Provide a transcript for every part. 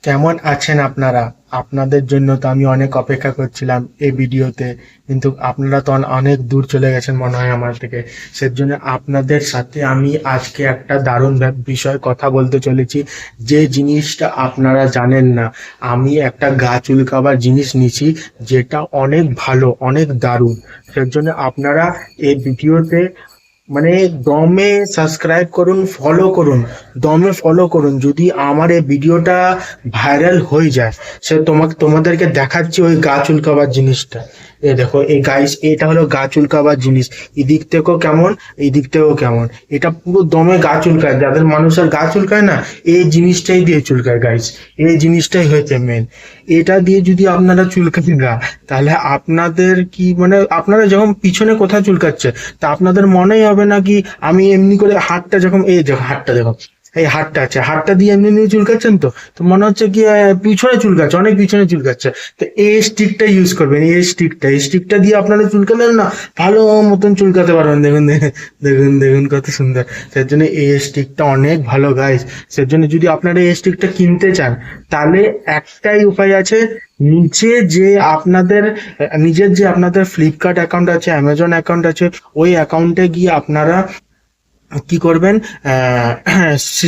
কেমন আছেন আপনারা? আপনাদের জন্য তো আমি অনেক অপেক্ষা করছিলাম এই ভিডিওতে, কিন্তু আপনারা তো অনেক দূর চলে গেছেন মনে হয় আমার থেকে। সেজন্য আপনাদের সাথে আমি আজকে একটা দারুণ বিষয় কথা বলতে চলেছি, যে জিনিসটা আপনারা জানেন না। আমি একটা গা চুলকাবার জিনিস নিছি, যেটা অনেক ভালো, অনেক দারুণ। সেজন্য আপনারা এই ভিডিওতে মানে দমে সাবস্ক্রাইব করুন, ফলো করুন, দমে ফলো করুন। যদি আমার এই ভিডিওটা ভাইরাল হয়ে যায়, সে তোমাদেরকে দেখাচ্ছি ওই গা চুলকাবার জিনিসটা। এ দেখো, এই গাইস, এটা হলো গা চুলকাবার জিনিস। এদিক থেকেও কেমন, এই দিক থেকেও কেমন। এটা পুরো দমে গা চুলকায়। যাদের মানুষের গা চুলকায় না, এই জিনিসটাই দিয়ে চুলকায় গাইস। এই জিনিসটাই হয়েছে মেন। এটা দিয়ে যদি আপনারা চুলকান গা, তাহলে আপনাদের কি মানে, আপনারা যখন পিছনে কোথায় চুলকাচ্ছে, তা আপনাদের মনেই হবে না কি আমি এমনি করে হাতটা যখন, এই দেখো হাতটা দেখো, এই হাতটা আছে, হাতটা দিয়ে এমনি এমনি চুলকাচ্ছেন, তো তো মনে হচ্ছে কি পিছনে চুলকাচ্ছে, অনেক পিছনে চুলকাচ্ছে। তো এই স্টিকটা ইউজ করবেন, এই স্টিকটা দিয়ে আপনারা চুলকালেন না, ভালো মতন চুলকাতে পারবেন। দেখুন দেখুন দেখুন কত সুন্দর। সেই জন্য এই স্টিকটা অনেক ভালো গাইস। সেই জন্য যদি আপনারা এই স্টিকটা কিনতে চান, তাহলে একটাই উপায় আছে। নিচে যে আপনাদের নিজের যে আপনাদের ফ্লিপকার্ট অ্যাকাউন্ট আছে, অ্যামাজন অ্যাকাউন্ট আছে, ওই অ্যাকাউন্টে গিয়ে আপনারা কি করবেন,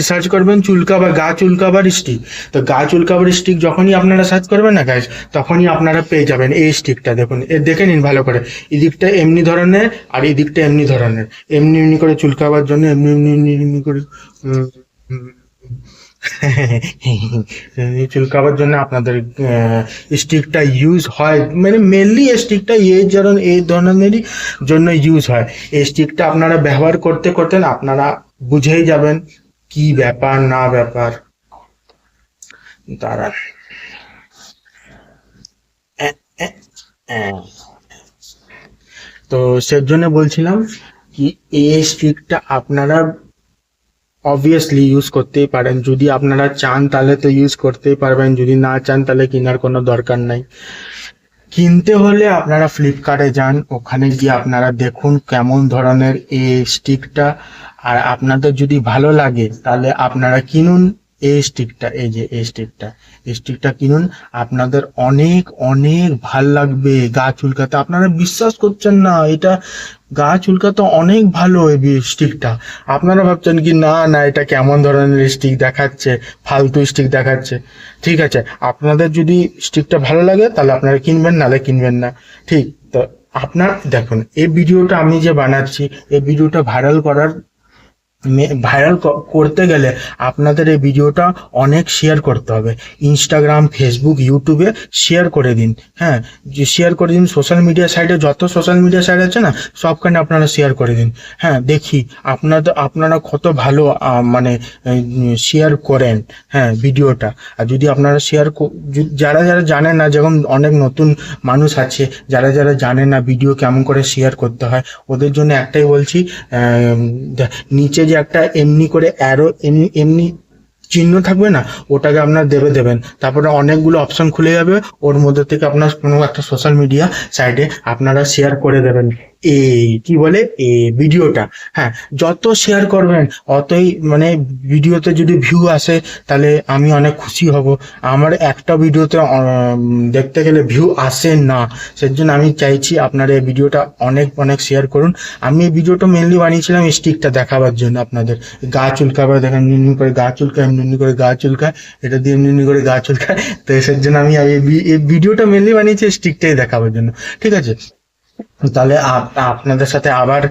সার্চ করবেন গা চুলকাবার স্টিক। তো গা চুলকাবার স্টিক যখনই আপনারা সার্চ করবেন না গাইস, তখনই আপনারা পেয়ে যাবেন এই স্টিকটা। দেখুন, দেখে নিন ভালো করে। এদিকটা এমনি ধরনের, আর এদিকটা এমনি ধরনের। এমনি এমনি করে চুলকাবার জন্য এমনি এমনি এমনি এমনি করে উম, উম, চুলকাবার জন্য আপনাদের স্টিকটা ইউজ হয়। মানে মেনলি স্টিকটা এই ধরনেরই জন্য ইউজ হয়। এই স্টিকটা আপনারা ব্যবহার করতে করতে না, আপনারা বুঝেই যাবেন কি ব্যাপার না ব্যাপার। দাঁড়ান। আহ, আহ, আহ। তো সেজন্য বলছিলাম কি, এই স্টিকটা আপনারা অবভিয়াসলি ইউজ করতেই পারেন। যদি আপনারা চান তাহলে তো ইউজ করতেই পারবেন, যদি না চান তাহলে কেনার কোনো দরকার নাই। কিনতে হলে আপনারা ফ্লিপকার্টে যান, ওখানে গিয়ে আপনারা দেখুন কেমন ধরনের এই স্টিকটা। আর আপনাদের যদি ভালো লাগে তাহলে আপনারা কিনুন এই স্টিকটা। এই যে এই স্টিকটা কিনুন। আপনাদের অনেক অনেক ভাল লাগবে গা চুলকাতে। আপনারা বিশ্বাস করছেন না, এটা গা চুলকাতে অনেক ভালো এই স্টিকটা। আপনারা ভাবছেন কি না না, এটা কেমন ধরনের স্টিক দেখাচ্ছে, ফালতু স্টিক দেখাচ্ছে। ঠিক আছে, আপনাদের যদি স্টিকটা ভালো লাগে তাহলে আপনারা কিনবেন, নাহলে কিনবেন না। ঠিক তো, আপনার দেখুন, এই ভিডিওটা আমি যে বানাচ্ছি, এই ভিডিওটা ভাইরাল করতে গেলে আপনাদের এই ভিডিওটা অনেক শেয়ার করতে হবে। ইনস্টাগ্রাম, ফেসবুক, ইউটিউবে শেয়ার করে দিন। হ্যাঁ, যে শেয়ার করে দিন। সোশ্যাল মিডিয়া সাইটে, যত সোশ্যাল মিডিয়া সাইট আছে না, সবখানে আপনারা শেয়ার করে দিন। হ্যাঁ, দেখি আপনারা কত ভালো মানে শেয়ার করেন, হ্যাঁ, ভিডিওটা। আর যদি আপনারা যারা যারা জানেন না, যেমন অনেক নতুন মানুষ আছে যারা যারা জানে না ভিডিও কেমন করে শেয়ার করতে হয়, ওদের জন্য একটাই বলছি, নিচে যে একটা এমনি করে অ্যারো, এমনি এমনি চিহ্ন থাকবে না, ওটাকে আপনার দেবেন। তারপরে অনেকগুলো অপশন খুলে যাবে, ওর মধ্যে থেকে আপনার কোনো একটা সোশ্যাল মিডিয়া সাইটে আপনারা শেয়ার করে দেবেন এই কি বলে এই ভিডিওটা। হ্যাঁ, যত শেয়ার করবেন অতই মানে ভিডিওতে যদি ভিউ আসে, তাহলে আমি অনেক খুশি হব। আমার একটা ভিডিওতে দেখতে গেলে ভিউ আসে না। সেজন্য আমি চাইছি আপনারা এই ভিডিওটা অনেক অনেক শেয়ার করুন। আমি এই ভিডিওটা মেনলি বানিয়েছিলাম স্টিকটা দেখাবার জন্য আপনাদের। গা চুলকাবে, দেখেন এমনি করে গা চুলকায়, এমনি করে গা চুলকায়, এটা দিয়ে এমনি করে গা চুলকায়। তো এসের জন্য আমি এই ভিডিওটা মেনলি বানিয়েছি স্টিকটাই দেখাবার জন্য। ঠিক আছে, তাহলে আপনাদের সাথে আবার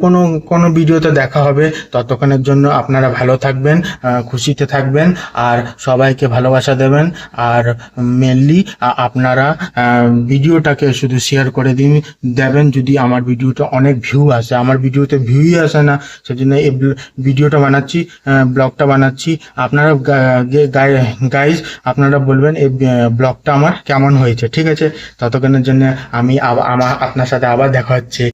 কোনো কোনো ভিডিওতে দেখা হবে। ততক্ষণের জন্য আপনারা ভালো থাকবেন, খুশিতে থাকবেন, আর সবাইকে ভালোবাসা দেবেন। আর মেনলি আপনারা ভিডিওটাকে শুধু শেয়ার করে দেবেন। যদি আমার ভিডিওটা অনেক ভিউ আসে, আমার ভিডিওতে ভিউই আসে না, সেজন্য এই ভিডিওটা বানাচ্ছি, ব্লগটা বানাচ্ছি। আপনারা গাইজ আপনারা বলবেন এই ব্লগটা আমার কেমন হয়েছে। ঠিক আছে, ততক্ষণের জন্য আমি আপনার সাথে আবার দেখা হচ্ছে।